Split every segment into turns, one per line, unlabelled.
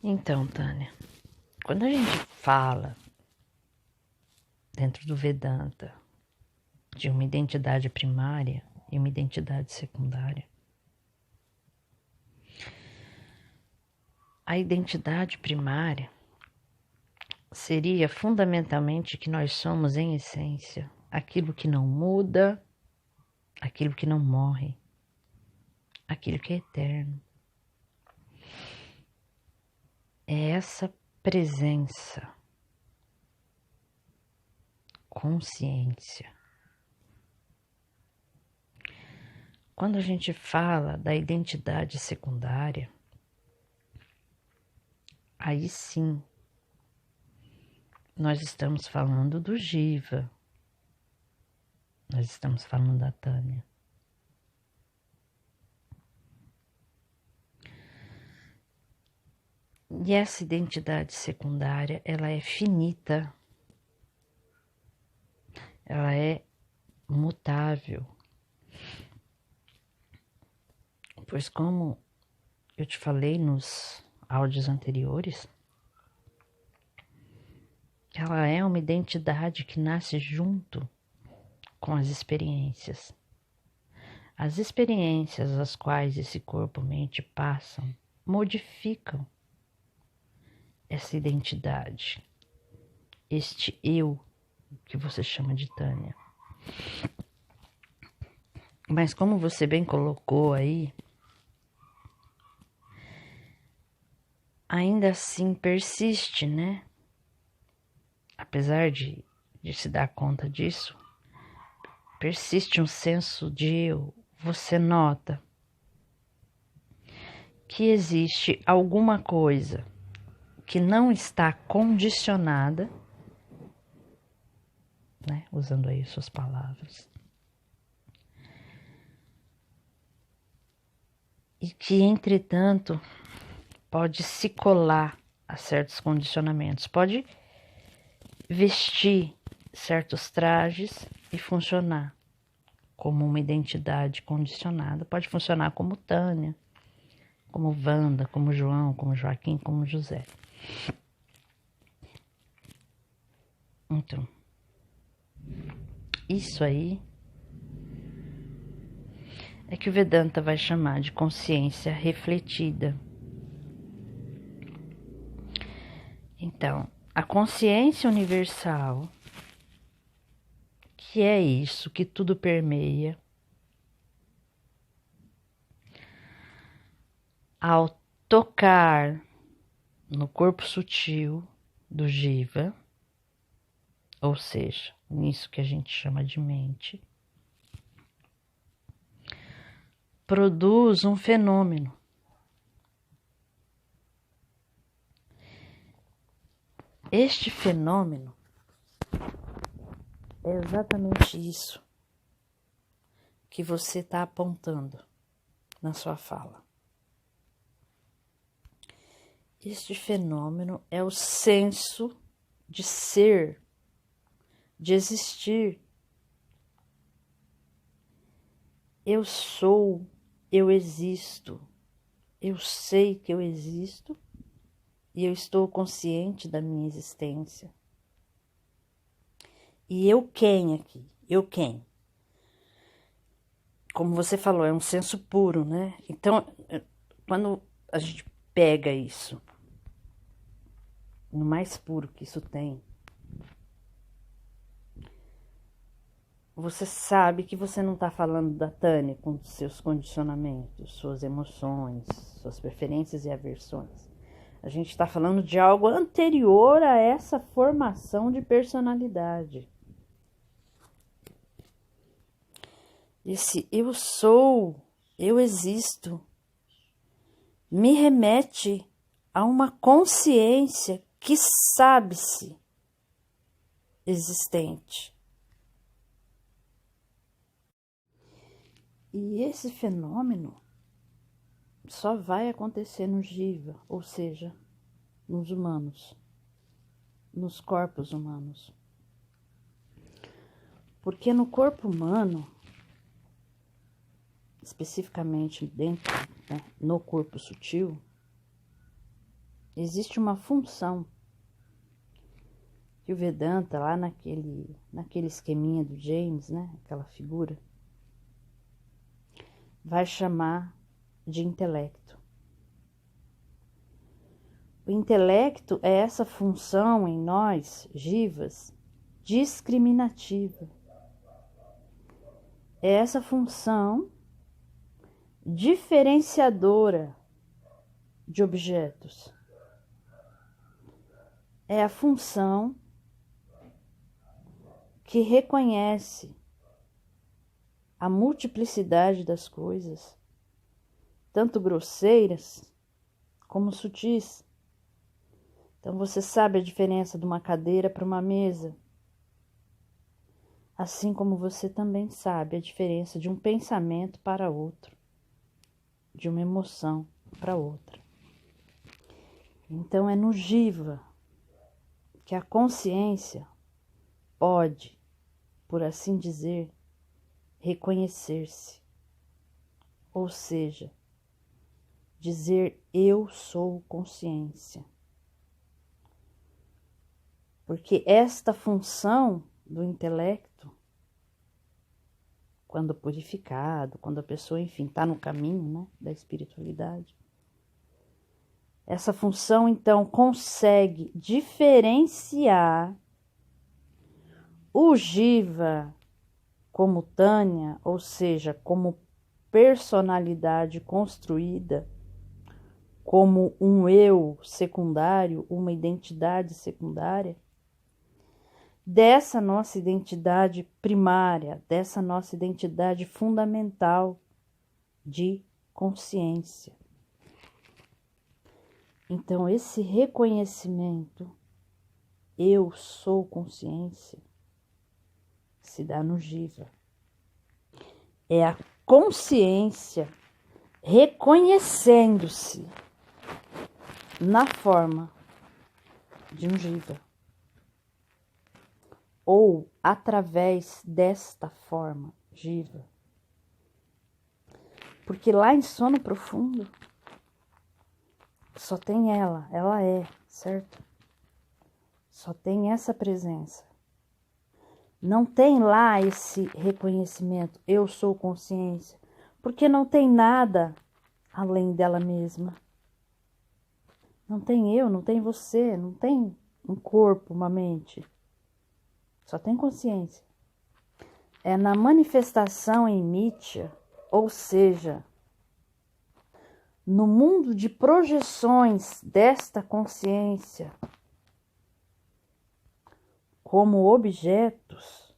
Então, Tânia, quando a gente fala dentro do Vedanta de uma identidade primária e uma identidade secundária, a identidade primária seria fundamentalmente que nós somos, em essência, aquilo que não muda, aquilo que não morre, aquilo que é eterno. É essa presença, consciência. Quando a gente fala da identidade secundária, aí sim, nós estamos falando do Jiva, nós estamos falando da Tânia. E essa identidade secundária, ela é finita, ela é mutável. Pois como eu te falei nos áudios anteriores, ela é uma identidade que nasce junto com as experiências. As experiências às quais esse corpo-mente passam modificam essa identidade, este eu que você chama de Tânia. Mas como você bem colocou aí, ainda assim persiste, né? Apesar de se dar conta disso, persiste um senso de eu. Você nota que existe alguma coisa que não está condicionada, né? Usando aí suas palavras, e que, entretanto, pode se colar a certos condicionamentos, pode vestir certos trajes e funcionar como uma identidade condicionada, pode funcionar como Tânia, como Wanda, como João, como Joaquim, como José. Então, isso aí é que o Vedanta vai chamar de consciência refletida. Então, a consciência universal, que é isso que tudo permeia, ao tocar no corpo sutil do Jiva, ou seja, nisso que a gente chama de mente, produz um fenômeno. Este fenômeno é exatamente isso que você está apontando na sua fala. Este fenômeno é o senso de ser, de existir. Eu sou, eu existo, eu sei que eu existo e eu estou consciente da minha existência. E eu quem aqui? Eu quem? Como você falou, é um senso puro, né? Então, quando a gente pega isso, no mais puro que isso tem, você sabe que você não está falando da Tânia com seus condicionamentos, suas emoções, suas preferências e aversões. A gente está falando de algo anterior a essa formação de personalidade. Esse eu sou, eu existo, me remete a uma consciência que sabe-se existente. E esse fenômeno só vai acontecer no Jiva, ou seja, nos humanos, nos corpos humanos. Porque no corpo humano, especificamente dentro, né, no corpo sutil, existe uma função que o Vedanta, lá naquele esqueminha do James, né, aquela figura, vai chamar de intelecto. O intelecto é essa função em nós, jivas, discriminativa. É essa função diferenciadora de objetos. É a função que reconhece a multiplicidade das coisas, tanto grosseiras como sutis. Então você sabe a diferença de uma cadeira para uma mesa, assim como você também sabe a diferença de um pensamento para outro, de uma emoção para outra. Então é no jiva que a consciência pode, por assim dizer, reconhecer-se, ou seja, dizer eu sou consciência. Porque esta função do intelecto, quando purificado, quando a pessoa, enfim, está no caminho, né, da espiritualidade, essa função, então, consegue diferenciar o jiva como Tânia, ou seja, como personalidade construída, como um eu secundário, uma identidade secundária, dessa nossa identidade primária, dessa nossa identidade fundamental de consciência. Então, esse reconhecimento, eu sou consciência, se dá no jiva. É a consciência reconhecendo-se na forma de um jiva, ou através desta forma jiva. Porque lá em sono profundo só tem ela é, certo? Só tem essa presença. Não tem lá esse reconhecimento, eu sou consciência, porque não tem nada além dela mesma. Não tem eu, não tem você, não tem um corpo, uma mente. Só tem consciência. É na manifestação em Mitya, ou seja, no mundo de projeções desta consciência como objetos,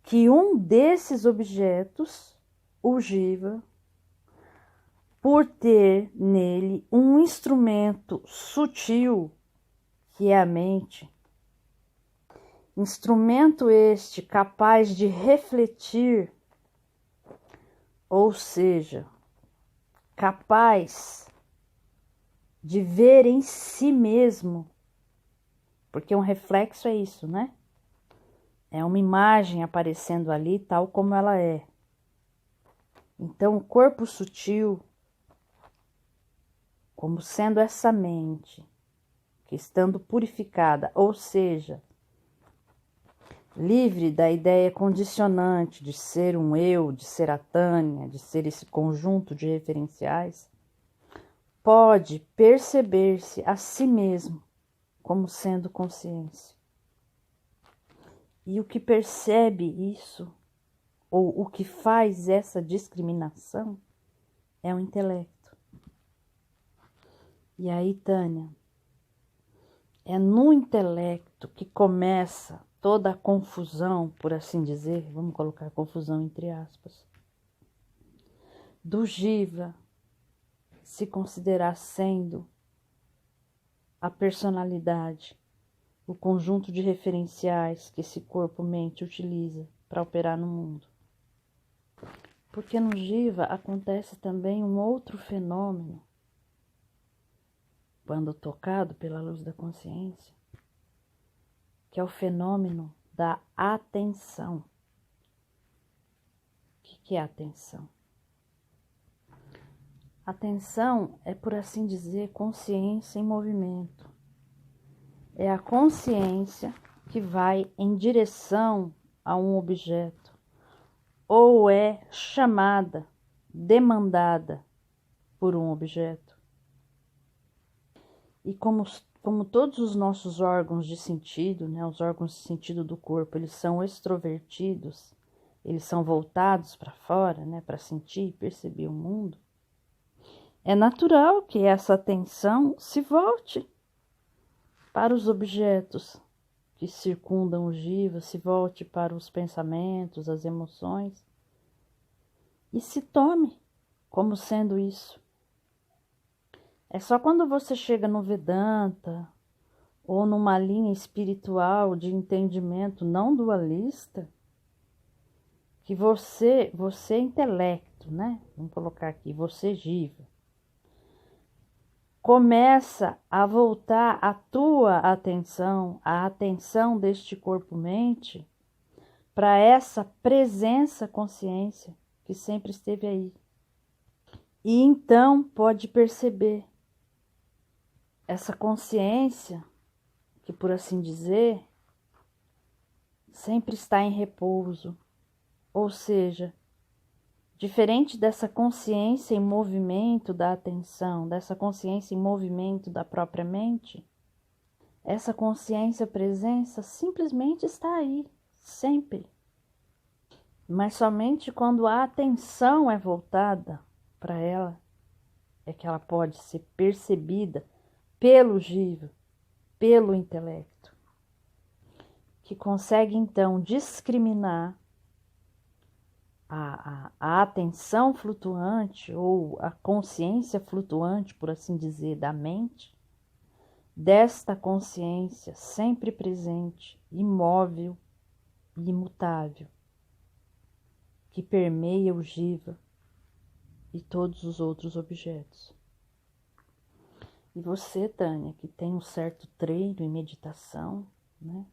que um desses objetos, o jiva, por ter nele um instrumento sutil, que é a mente, instrumento este capaz de refletir, ou seja, capaz de ver em si mesmo, porque um reflexo é isso, né? É uma imagem aparecendo ali tal como ela é. Então o corpo sutil, como sendo essa mente, que estando purificada, ou seja, livre da ideia condicionante de ser um eu, de ser a Tânia, de ser esse conjunto de referenciais, pode perceber-se a si mesmo como sendo consciência. E o que percebe isso, ou o que faz essa discriminação, é o intelecto. E aí, Tânia, é no intelecto que começa toda a confusão, por assim dizer, vamos colocar confusão entre aspas, do jiva se considerar sendo a personalidade, o conjunto de referenciais que esse corpo-mente utiliza para operar no mundo. Porque no jiva acontece também um outro fenômeno, quando tocado pela luz da consciência, que é o fenômeno da atenção. O que é a atenção? Atenção é, por assim dizer, consciência em movimento. É a consciência que vai em direção a um objeto, ou é chamada, demandada por um objeto. E como todos os nossos órgãos de sentido, né, os órgãos de sentido do corpo, eles são extrovertidos, eles são voltados para fora, né, para sentir e perceber o mundo, é natural que essa atenção se volte para os objetos que circundam o jiva, se volte para os pensamentos, as emoções, e se tome como sendo isso. É só quando você chega no Vedanta ou numa linha espiritual de entendimento não dualista que você é intelecto, né? Vamos colocar aqui, você jiva, começa a voltar a tua atenção, a atenção deste corpo-mente, para essa presença consciência que sempre esteve aí. E então pode perceber essa consciência que, por assim dizer, sempre está em repouso, ou seja, diferente dessa consciência em movimento da atenção, dessa consciência em movimento da própria mente, essa consciência presença simplesmente está aí, sempre. Mas somente quando a atenção é voltada para ela, é que ela pode ser percebida pelo jiva, pelo intelecto, que consegue então discriminar a atenção flutuante ou a consciência flutuante, por assim dizer, da mente, desta consciência sempre presente, imóvel e imutável, que permeia o jiva e todos os outros objetos. E você, Tânia, que tem um certo treino em meditação, né?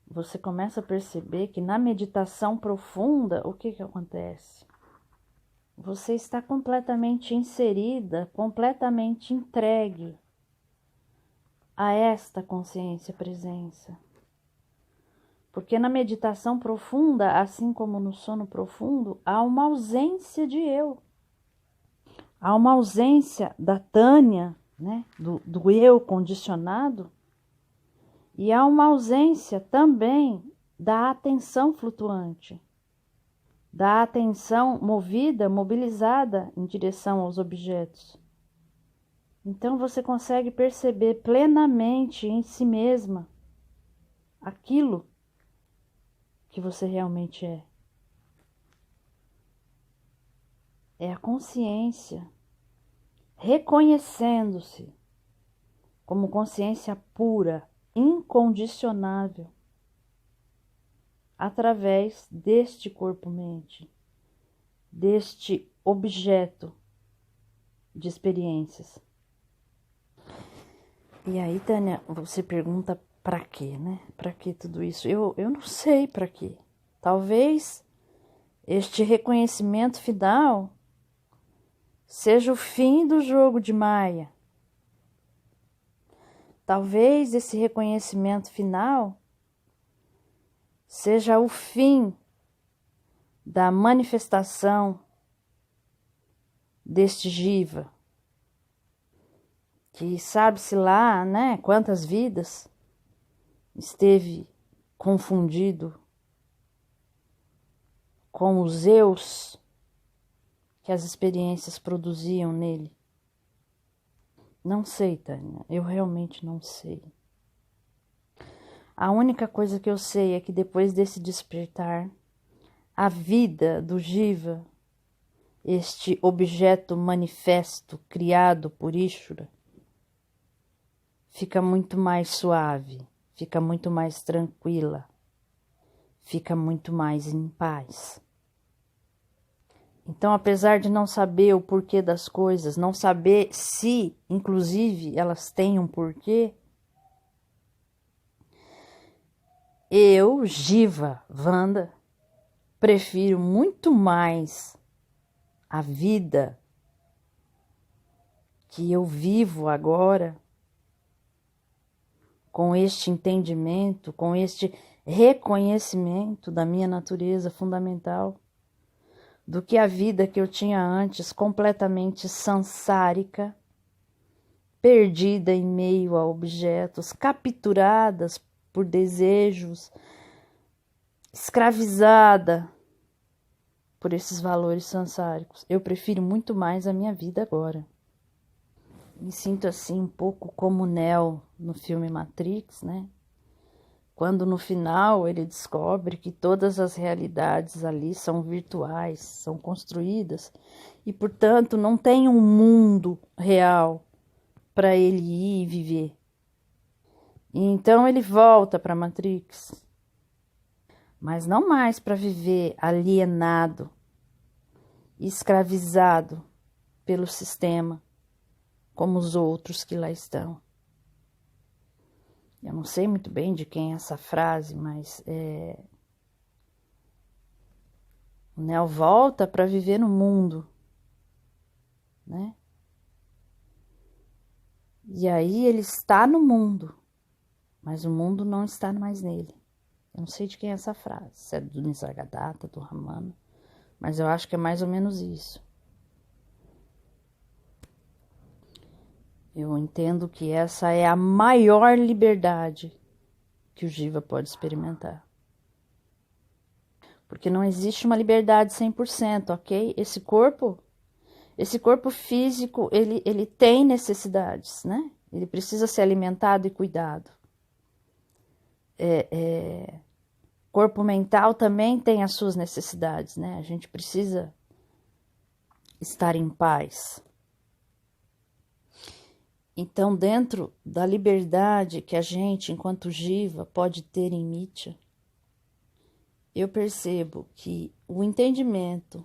Você começa a perceber que na meditação profunda, o que acontece? Você está completamente inserida, completamente entregue a esta consciência presença. Porque na meditação profunda, assim como no sono profundo, há uma ausência de eu. Há uma ausência da Tânia, né? do eu condicionado, e há uma ausência também da atenção flutuante, da atenção movida, mobilizada em direção aos objetos. Então você consegue perceber plenamente em si mesma aquilo que você realmente é. É a consciência reconhecendo-se como consciência pura, incondicionável, através deste corpo-mente, deste objeto de experiências. E aí, Tânia, você pergunta para quê, né? Para que tudo isso? Eu não sei para quê. Talvez este reconhecimento final seja o fim do jogo de Maia. Talvez esse reconhecimento final seja o fim da manifestação deste jiva, que sabe-se lá, né, quantas vidas esteve confundido com os eus que as experiências produziam nele. Não sei, Tânia, eu realmente não sei. A única coisa que eu sei é que depois desse despertar, a vida do jiva, este objeto manifesto criado por Ishvara, fica muito mais suave, fica muito mais tranquila, fica muito mais em paz. Então, apesar de não saber o porquê das coisas, não saber se, inclusive, elas têm um porquê, eu, Jiva, Wanda, prefiro muito mais a vida que eu vivo agora, com este entendimento, com este reconhecimento da minha natureza fundamental, do que a vida que eu tinha antes, completamente sansárica, perdida em meio a objetos, capturadas por desejos, escravizada por esses valores sansáricos. Eu prefiro muito mais a minha vida agora. Me sinto assim um pouco como Neo no filme Matrix, né? Quando no final ele descobre que todas as realidades ali são virtuais, são construídas e, portanto, não tem um mundo real para ele ir e viver. E então ele volta para a Matrix, mas não mais para viver alienado, escravizado pelo sistema, como os outros que lá estão. Eu não sei muito bem de quem é essa frase, mas o Neo volta para viver no mundo, né? E aí ele está no mundo, mas o mundo não está mais nele. Eu não sei de quem é essa frase, se é do Nisargadatta, do Ramana, mas eu acho que é mais ou menos isso. Eu entendo que essa é a maior liberdade que o Jiva pode experimentar. Porque não existe uma liberdade 100%, ok? Esse corpo físico, ele tem necessidades, né? Ele precisa ser alimentado e cuidado. Corpo mental também tem as suas necessidades, né? A gente precisa estar em paz. Então, dentro da liberdade que a gente, enquanto Jiva, pode ter em Mitya, eu percebo que o entendimento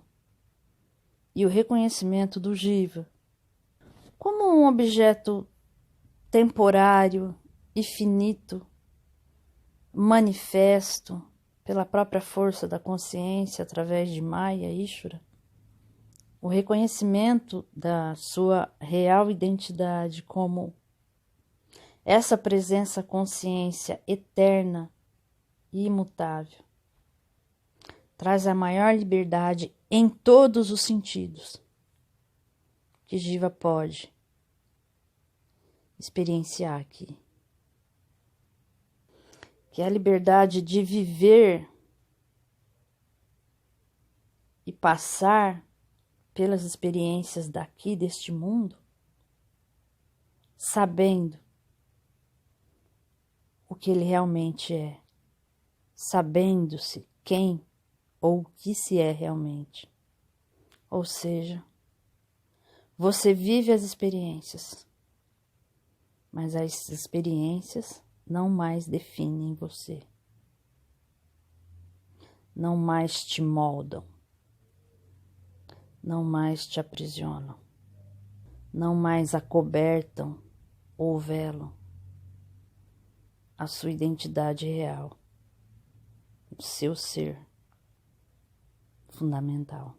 e o reconhecimento do Jiva como um objeto temporário e finito, manifesto pela própria força da consciência através de Maya, Ishvara, o reconhecimento da sua real identidade como essa presença consciência eterna e imutável, traz a maior liberdade em todos os sentidos que Jiva pode experienciar aqui. Que é a liberdade de viver e passar pelas experiências daqui, deste mundo, sabendo o que ele realmente é, sabendo-se quem ou o que se é realmente. Ou seja, você vive as experiências, mas as experiências não mais definem você, não mais te moldam, não mais te aprisionam, não mais acobertam ou velam a sua identidade real, o seu ser fundamental.